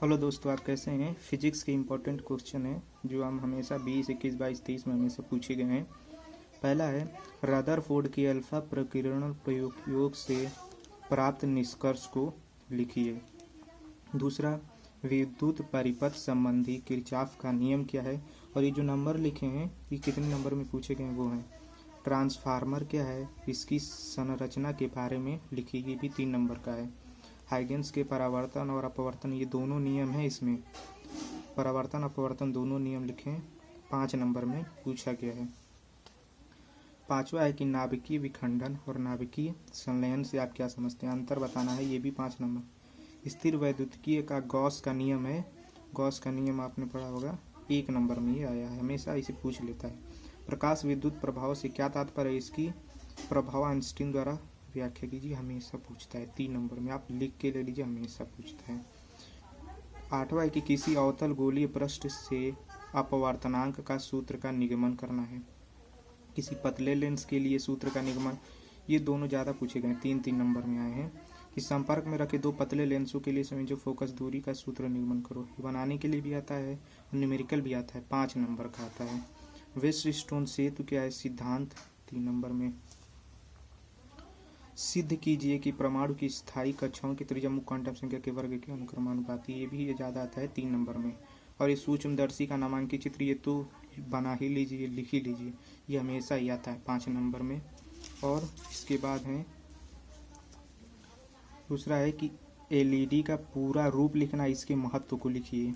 Hello दोस्तों, आप कैसे हैं। फिजिक्स के इम्पोर्टेंट क्वेश्चन है जो हम हमेशा 20, 21, 22, 23 में हमेशा पूछे गए हैं। पहला है, रदरफोर्ड के अल्फा प्रकीर्णन प्रयोग से प्राप्त निष्कर्ष को लिखिए। दूसरा, विद्युत परिपथ संबंधी किरचॉफ का नियम क्या है। और ये जो नंबर लिखे हैं ये कितने नंबर में पूछे गए हैं वो हैं। ट्रांसफार्मर क्या है, इसकी संरचना के बारे में लिखिए, ये भी 3 नंबर का है। हाइगेंस के परावर्तन और अपवर्तन, ये दोनों नियम हैं, इसमें परावर्तन अपवर्तन दोनों नियम लिखें, 5 नंबर में पूछा गया है। पांचवा है कि नाभिकीय विखंडन और नाभिकीय संलयन से आप क्या समझते हैं, अंतर बताना है, ये भी 5 नंबर। स्थिर वैद्युतिकीय का गॉस का नियम है, गॉस का नियम आपने पढ़ा होगा, 1 नंबर में ये आया है, हमेशा इसे पूछ लेता है। प्रकाश विद्युत प्रभाव से क्या तात्पर्य है, इसकी प्रभाव आइंस्टीन द्वारा व्याख्या कीजिए, हमेशा पूछता है, 3 नंबर में आप लिख के ले लीजिए, हमेशा पूछता है। 8वां है कि किसी अवतल गोलीय पृष्ठ से अपवर्तनांक का सूत्र का निगमन करना है। किसी पतले लेंस के लिए सूत्र का निगमन, ये दोनों ज़्यादा पूछे गए, 3-3 नंबर में आए हैं। कि संपर्क में रखे 2 पतले लेंसों के लिए संयोजक फोकस दूरी का सूत्र निगमन करो, ये बनाने के लिए भी आता है और न्यूमेरिकल भी आता है, 5 नंबर का आता है। वेस्टस्टोन सेतु क्या है, सिद्धांत, 3 नंबर में। सिद्ध कीजिए कि परमाणु की स्थायी कक्षाओं की त्रिज्या मुख्य क्वांटम संख्या के वर्ग के अनुक्रमानुपाती, ये भी ज़्यादा आता है, 3 नंबर में। और ये सूक्ष्मदर्शी का नामांकित चित्र, ये तो बना ही लीजिए, लिख ही लीजिए, ये हमेशा ही आता है 5 नंबर में। और इसके बाद है दूसरा है कि एलईडी का पूरा रूप लिखना, इसके महत्व को लिखिए।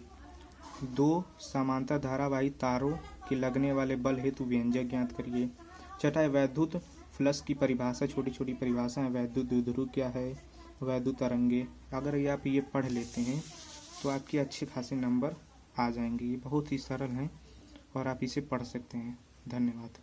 2 समांतर धारावाही तारों के लगने वाले बल हेतु व्यंजक ज्ञात करिए। छठा है वैद्युत फ्लक्स की परिभाषा, छोटी छोटी परिभाषा है, वैद्युत द्विध्रुव क्या है, वैद्युत तरंगे। अगर ये आप ये पढ़ लेते हैं तो आपके अच्छे खासे नंबर आ जाएंगे, ये बहुत ही सरल हैं और आप इसे पढ़ सकते हैं। धन्यवाद।